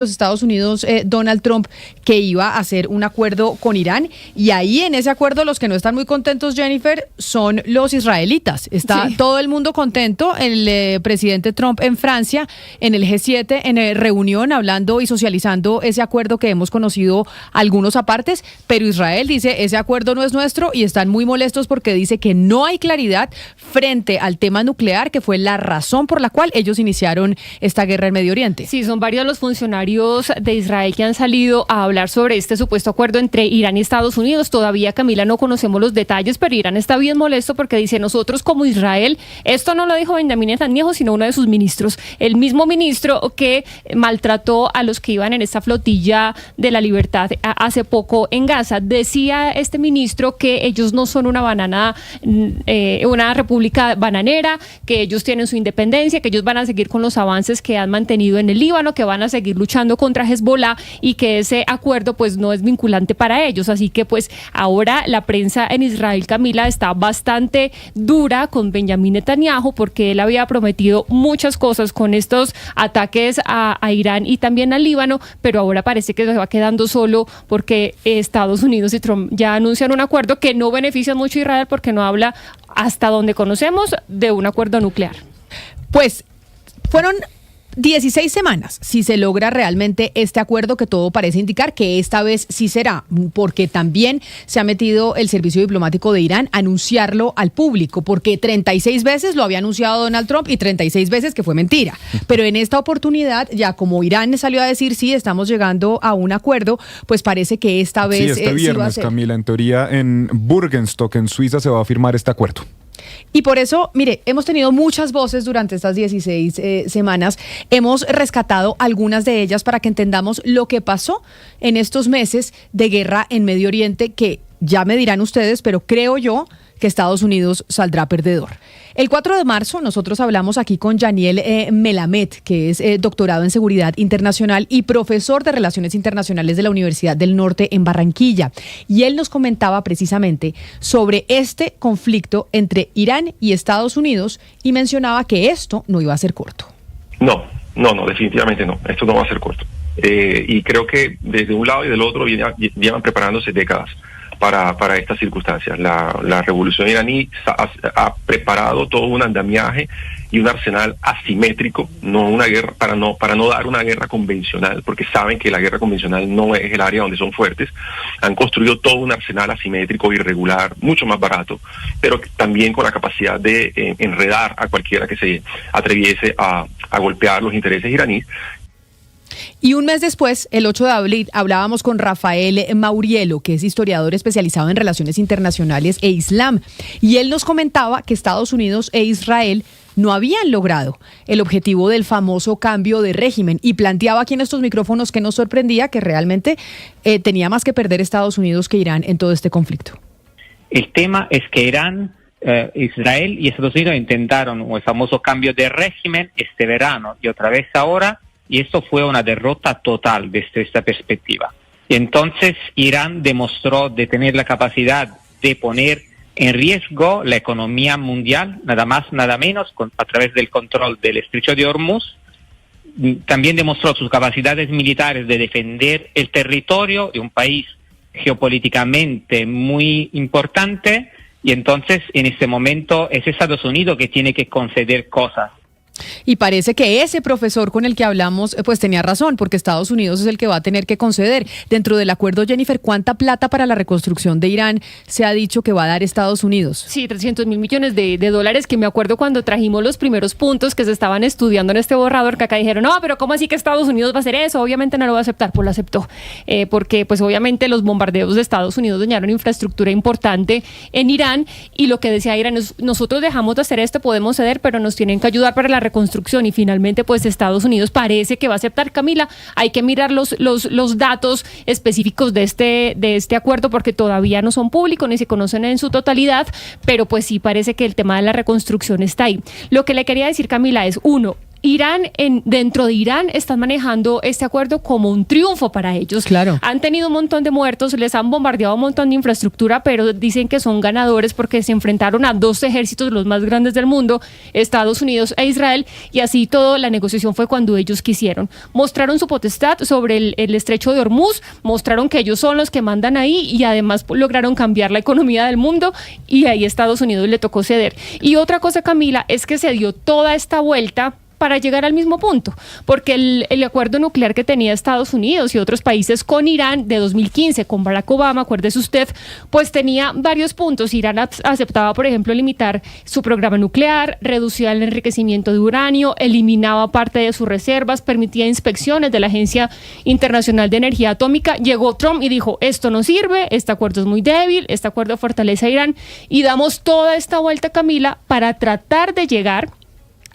los Estados Unidos, Donald Trump, que iba a hacer un acuerdo con Irán, y ahí en ese acuerdo los que no están muy contentos, Jennifer, son los israelitas. Está todo el mundo contento, el presidente Trump en Francia, en el G7, en reunión, hablando y socializando ese acuerdo que hemos conocido algunos apartes, pero Israel dice, ese acuerdo no es nuestro, y están muy molestos porque dice que no hay claridad frente al tema nuclear, que fue la razón por la cual ellos iniciaron esta guerra en Medio Oriente. Sí, son varios los funcionarios de Israel que han salido a hablar sobre este supuesto acuerdo entre Irán y Estados Unidos. Todavía, Camila, no conocemos los detalles, pero Irán está bien molesto porque dice, nosotros como Israel, esto no lo dijo Benjamín Netanyahu, sino uno de sus ministros, el mismo ministro que maltrató a los que iban en esta flotilla de la libertad hace poco en Gaza. Decía este ministro que ellos no son una república bananera, que ellos tienen su independencia, que ellos van a seguir con los avances que han mantenido en el Líbano, que van a seguir luchando contra Hezbollah, y que ese acuerdo pues no es vinculante para ellos. Así que pues ahora la prensa en Israel, Camila, está bastante dura con Benjamín Netanyahu porque él había prometido muchas cosas con estos ataques a Irán y también al Líbano, pero ahora parece que se va quedando solo porque Estados Unidos y Trump ya anuncian un acuerdo que no beneficia mucho a Israel porque no habla, hasta donde conocemos, de un acuerdo nuclear. Pues fueron 16 semanas si se logra realmente este acuerdo, que todo parece indicar que esta vez sí será, porque también se ha metido el servicio diplomático de Irán a anunciarlo al público, porque 36 veces lo había anunciado Donald Trump y 36 veces que fue mentira. Pero en esta oportunidad, ya como Irán salió a decir sí, estamos llegando a un acuerdo, pues parece que esta vez sí, este viernes, sí va a ser. Camila, en teoría en Burgenstock, en Suiza, se va a firmar este acuerdo. Y por eso, mire, hemos tenido muchas voces durante estas 16 semanas. Hemos rescatado algunas de ellas para que entendamos lo que pasó en estos meses de guerra en Medio Oriente, que ya me dirán ustedes, pero creo yo que Estados Unidos saldrá perdedor. El 4 de marzo nosotros hablamos aquí con Yaniel Melamed, que es doctorado en Seguridad Internacional y profesor de Relaciones Internacionales de la Universidad del Norte en Barranquilla. Y él nos comentaba precisamente sobre este conflicto entre Irán y Estados Unidos y mencionaba que esto no iba a ser corto. No, definitivamente no. Esto no va a ser corto. Y creo que desde un lado y del otro llevan preparándose décadas para estas circunstancias. La revolución iraní ha preparado todo un andamiaje y un arsenal asimétrico, no una guerra, para no dar una guerra convencional, porque saben que la guerra convencional no es el área donde son fuertes. Han construido todo un arsenal asimétrico, irregular, mucho más barato, pero también con la capacidad de enredar a cualquiera que se atreviese a golpear los intereses iraníes. Y un mes después, el 8 de abril, hablábamos con Rafael Mauriello, que es historiador especializado en relaciones internacionales e Islam, y él nos comentaba que Estados Unidos e Israel no habían logrado el objetivo del famoso cambio de régimen, y planteaba aquí en estos micrófonos que nos sorprendía que realmente tenía más que perder Estados Unidos que Irán en todo este conflicto. El tema es que Irán, Israel y Estados Unidos intentaron el famoso cambio de régimen este verano y otra vez ahora, y esto fue una derrota total desde esta perspectiva. Y entonces Irán demostró de tener la capacidad de poner en riesgo la economía mundial, nada más, nada menos, a través del control del estrecho de Hormuz. También demostró sus capacidades militares de defender el territorio de un país geopolíticamente muy importante, y entonces en este momento es Estados Unidos que tiene que conceder cosas. Y parece que ese profesor con el que hablamos pues tenía razón, porque Estados Unidos es el que va a tener que conceder. Dentro del acuerdo, Jennifer, ¿cuánta plata para la reconstrucción de Irán se ha dicho que va a dar Estados Unidos? Sí, 300 mil millones de dólares, que me acuerdo cuando trajimos los primeros puntos que se estaban estudiando en este borrador, que acá dijeron, no, pero ¿cómo así que Estados Unidos va a hacer eso? Obviamente no lo va a aceptar. Pues lo aceptó, porque pues obviamente los bombardeos de Estados Unidos dañaron infraestructura importante en Irán, y lo que decía Irán es, nosotros dejamos de hacer esto, podemos ceder, pero nos tienen que ayudar para la reconstrucción, y finalmente pues Estados Unidos parece que va a aceptar. Camila, hay que mirar los datos específicos de este acuerdo porque todavía no son públicos ni se conocen en su totalidad, pero pues sí parece que el tema de la reconstrucción está ahí. Lo que le quería decir, Camila, es uno, Irán, dentro de Irán, están manejando este acuerdo como un triunfo para ellos. Claro. Han tenido un montón de muertos, les han bombardeado un montón de infraestructura, pero dicen que son ganadores porque se enfrentaron a dos ejércitos los más grandes del mundo, Estados Unidos e Israel, y así todo, la negociación fue cuando ellos quisieron. Mostraron su potestad sobre el estrecho de Hormuz, mostraron que ellos son los que mandan ahí y además lograron cambiar la economía del mundo, y ahí Estados Unidos le tocó ceder. Y otra cosa, Camila, es que se dio toda esta vuelta para llegar al mismo punto, porque el acuerdo nuclear que tenía Estados Unidos y otros países con Irán de 2015, con Barack Obama, acuérdese usted, pues tenía varios puntos. Irán aceptaba, por ejemplo, limitar su programa nuclear, reducía el enriquecimiento de uranio, eliminaba parte de sus reservas, permitía inspecciones de la Agencia Internacional de Energía Atómica. Llegó Trump y dijo, esto no sirve, este acuerdo es muy débil, este acuerdo fortalece a Irán, y damos toda esta vuelta, Camila, para tratar de llegar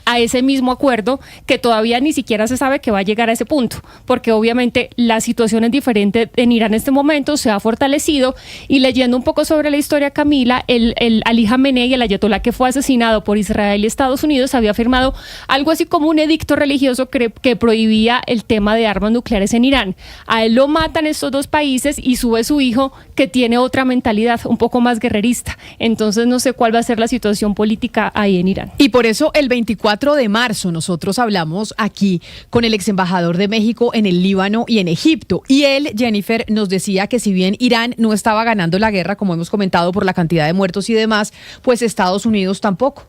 a ese mismo acuerdo que todavía ni siquiera se sabe que va a llegar a ese punto, porque obviamente la situación es diferente en Irán en este momento, se ha fortalecido. Y leyendo un poco sobre la historia, Camila, el Ali Jamenei, el ayatolá que fue asesinado por Israel y Estados Unidos, había firmado algo así como un edicto religioso que prohibía el tema de armas nucleares en Irán. A él lo matan estos dos países y sube su hijo, que tiene otra mentalidad, un poco más guerrerista. Entonces no sé cuál va a ser la situación política ahí en Irán. Y por eso el 24 de marzo nosotros hablamos aquí con el ex embajador de México en el Líbano y en Egipto. Y él, Jennifer, nos decía que si bien Irán no estaba ganando la guerra, como hemos comentado, por la cantidad de muertos y demás, pues Estados Unidos tampoco.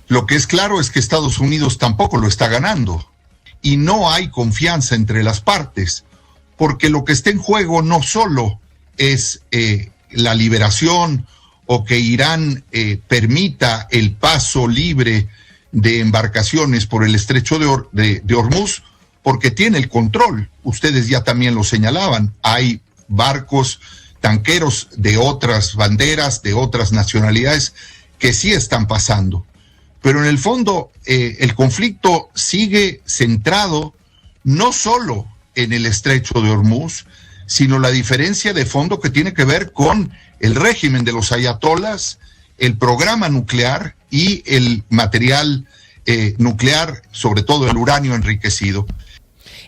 Lo que es claro es que Estados Unidos tampoco lo está ganando. Y no hay confianza entre las partes, porque lo que está en juego no solo es la liberación o que Irán permita el paso libre de embarcaciones por el estrecho de Hormuz, porque tiene el control. Ustedes ya también lo señalaban, hay barcos tanqueros de otras banderas, de otras nacionalidades, que sí están pasando. Pero en el fondo, el conflicto sigue centrado no solo en el estrecho de Hormuz, sino la diferencia de fondo que tiene que ver con el régimen de los ayatolas, el programa nuclear y el material nuclear, sobre todo el uranio enriquecido.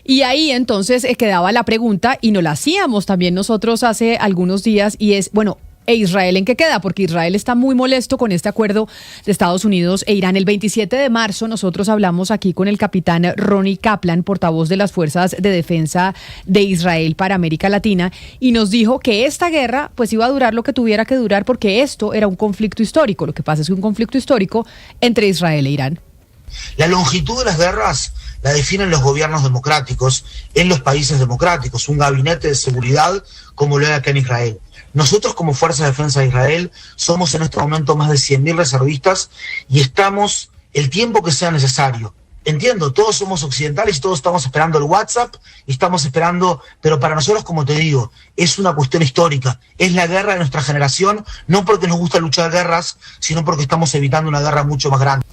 Y ahí entonces quedaba la pregunta, y nos la hacíamos también nosotros hace algunos días, y es, bueno, ¿e Israel en qué queda? Porque Israel está muy molesto con este acuerdo de Estados Unidos e Irán. El 27 de marzo nosotros hablamos aquí con el capitán Ronnie Kaplan, portavoz de las Fuerzas de Defensa de Israel para América Latina, y nos dijo que esta guerra pues iba a durar lo que tuviera que durar, porque esto era un conflicto histórico. Lo que pasa es que un conflicto histórico entre Israel e Irán. La longitud de las guerras la definen los gobiernos democráticos en los países democráticos, un gabinete de seguridad como lo hay acá en Israel. Nosotros como Fuerza de Defensa de Israel somos en este momento más de 100.000 reservistas y estamos el tiempo que sea necesario. Entiendo, todos somos occidentales y todos estamos esperando el WhatsApp y estamos esperando, pero para nosotros, como te digo, es una cuestión histórica. Es la guerra de nuestra generación, no porque nos gusta luchar guerras, sino porque estamos evitando una guerra mucho más grande.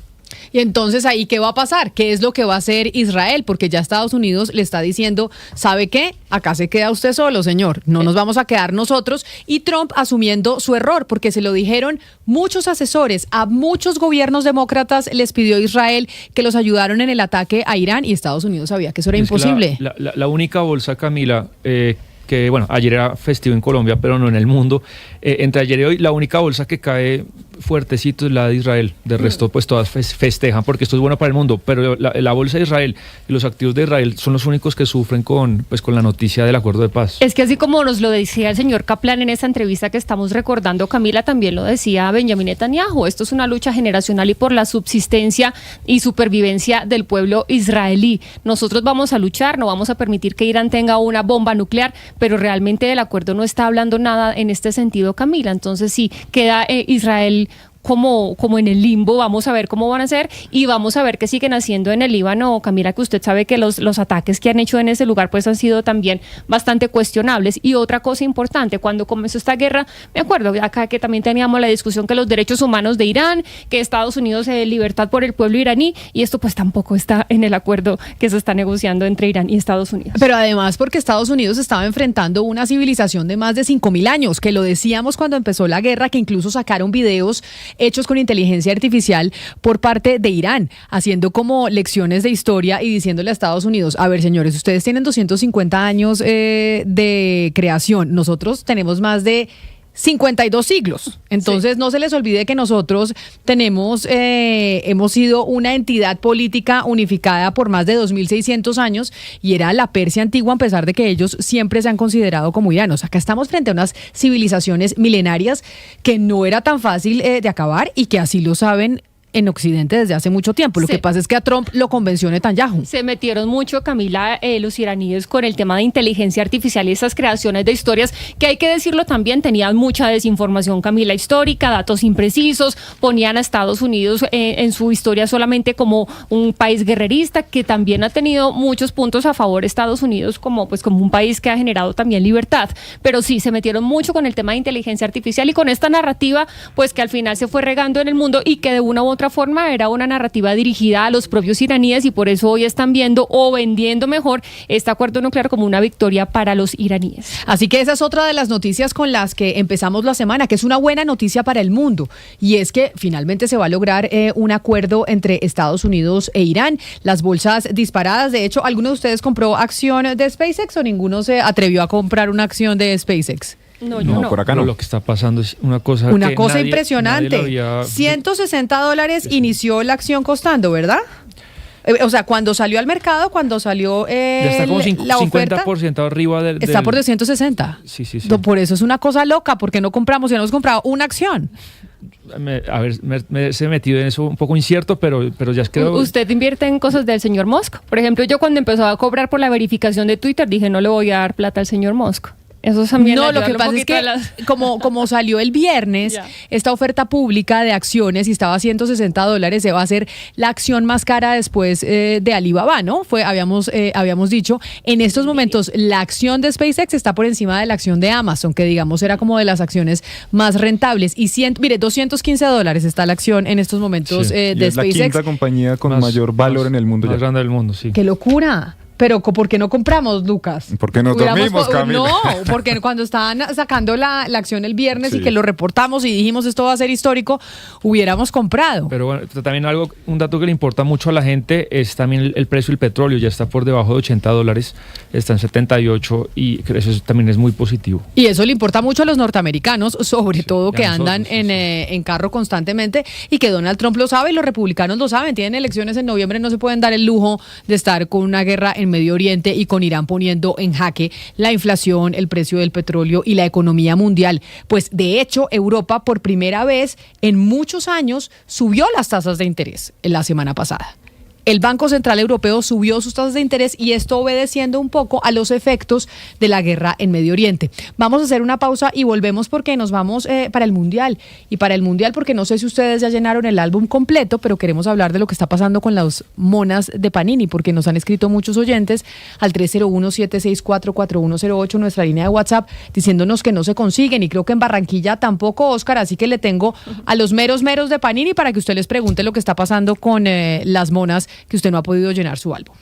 Y entonces ahí, ¿qué va a pasar? ¿Qué es lo que va a hacer Israel? Porque ya Estados Unidos le está diciendo, ¿sabe qué? Acá se queda usted solo, señor. No nos vamos a quedar nosotros. Y Trump asumiendo su error, porque se lo dijeron muchos asesores, a muchos gobiernos demócratas les pidió Israel que los ayudaron en el ataque a Irán, y Estados Unidos sabía que eso era imposible. La única bolsa, Camila, que bueno, ayer era festivo en Colombia, pero no en el mundo. Entre ayer y hoy, la única bolsa que cae fuertecito es la de Israel. De resto, pues todas festejan, porque esto es bueno para el mundo. Pero la bolsa de Israel y los activos de Israel son los únicos que sufren con la noticia del acuerdo de paz. Es que así como nos lo decía el señor Kaplan en esa entrevista que estamos recordando, Camila, también lo decía Benjamin Netanyahu. Esto es una lucha generacional y por la subsistencia y supervivencia del pueblo israelí. Nosotros vamos a luchar, no vamos a permitir que Irán tenga una bomba nuclear, pero realmente el acuerdo no está hablando nada en este sentido, Camila. Entonces sí, queda Israel como en el limbo. Vamos a ver cómo van a ser y vamos a ver qué siguen haciendo en el Líbano. Camila, que usted sabe que los ataques que han hecho en ese lugar pues han sido también bastante cuestionables. Y otra cosa importante, cuando comenzó esta guerra, me acuerdo acá que también teníamos la discusión que los derechos humanos de Irán, que Estados Unidos libertad por el pueblo iraní, y esto pues tampoco está en el acuerdo que se está negociando entre Irán y Estados Unidos. Pero además porque Estados Unidos estaba enfrentando una civilización de más de 5.000 años, que lo decíamos cuando empezó la guerra, que incluso sacaron videos hechos con inteligencia artificial por parte de Irán, haciendo como lecciones de historia y diciéndole a Estados Unidos, a ver señores, ustedes tienen 250 años de creación, nosotros tenemos más de 52 siglos. Entonces, no se les olvide que nosotros hemos sido una entidad política unificada por más de 2600 años y era la Persia antigua, a pesar de que ellos siempre se han considerado como iranos. Acá estamos frente a unas civilizaciones milenarias que no era tan fácil de acabar y que así lo saben en Occidente desde hace mucho tiempo. Lo que pasa es que a Trump lo convenció Netanyahu. Se metieron mucho, Camila, los iraníes con el tema de inteligencia artificial y esas creaciones de historias, que hay que decirlo también, tenían mucha desinformación, Camila, histórica, datos imprecisos, ponían a Estados Unidos en su historia solamente como un país guerrerista, que también ha tenido muchos puntos a favor Estados Unidos como un país que ha generado también libertad. Pero sí, se metieron mucho con el tema de inteligencia artificial y con esta narrativa, pues que al final se fue regando en el mundo y que de una u otra forma era una narrativa dirigida a los propios iraníes y por eso hoy están viendo o vendiendo mejor este acuerdo nuclear como una victoria para los iraníes. Así que esa es otra de las noticias con las que empezamos la semana, que es una buena noticia para el mundo, y es que finalmente se va a lograr un acuerdo entre Estados Unidos e Irán. Las bolsas disparadas, de hecho, ¿alguno de ustedes compró acción de SpaceX o ninguno se atrevió a comprar una acción de SpaceX? No, yo no. Por acá no. Lo que está pasando es una cosa impresionante. $160 inició la acción costando, ¿verdad? O sea, cuando salió al mercado, cuando salió ya está como la oferta, 50% arriba del... Está por 260. Sí. Por eso es una cosa loca, porque no compramos, ya no hemos comprado una acción. Me he metido en eso un poco incierto, pero ya es que... ¿Usted invierte en cosas del señor Musk? Por ejemplo, yo cuando empezó a cobrar por la verificación de Twitter, dije, no le voy a dar plata al señor Musk. Eso también no, lo que pasa es que como salió el viernes esta oferta pública de acciones y estaba a $160, se va a hacer la acción más cara después de Alibaba, ¿no? Habíamos dicho, en estos momentos la acción de SpaceX está por encima de la acción de Amazon, que digamos era como de las acciones más rentables. Y $215 está la acción en estos momentos de es SpaceX. La quinta compañía con mayor valor en el mundo. Más grande del mundo, sí. ¡Qué locura! Pero ¿por qué no compramos, Lucas? Porque nos dormimos, Camila. No, porque cuando estaban sacando la acción el viernes y que lo reportamos y dijimos esto va a ser histórico, hubiéramos comprado. Pero bueno, también un dato que le importa mucho a la gente es también el precio del petróleo. Ya está por debajo de $80, está en 78 y eso también es muy positivo. Y eso le importa mucho a los norteamericanos, sobre todo que andan en carro constantemente y que Donald Trump lo sabe y los republicanos lo saben. Tienen elecciones en noviembre, no se pueden dar el lujo de estar con una guerra en Medio Oriente y con Irán poniendo en jaque la inflación, el precio del petróleo y la economía mundial. Pues de hecho, Europa por primera vez en muchos años subió las tasas de interés en la semana pasada. El Banco Central Europeo subió sus tasas de interés y esto obedeciendo un poco a los efectos de la guerra en Medio Oriente. Vamos a hacer una pausa y volvemos porque nos vamos para el Mundial. Y para el Mundial porque no sé si ustedes ya llenaron el álbum completo, pero queremos hablar de lo que está pasando con las monas de Panini, porque nos han escrito muchos oyentes al 301-764-4108, nuestra línea de WhatsApp, diciéndonos que no se consiguen. Y creo que en Barranquilla tampoco, Oscar, así que le tengo a los meros de Panini para que usted les pregunte lo que está pasando con las monas que usted no ha podido llenar su álbum.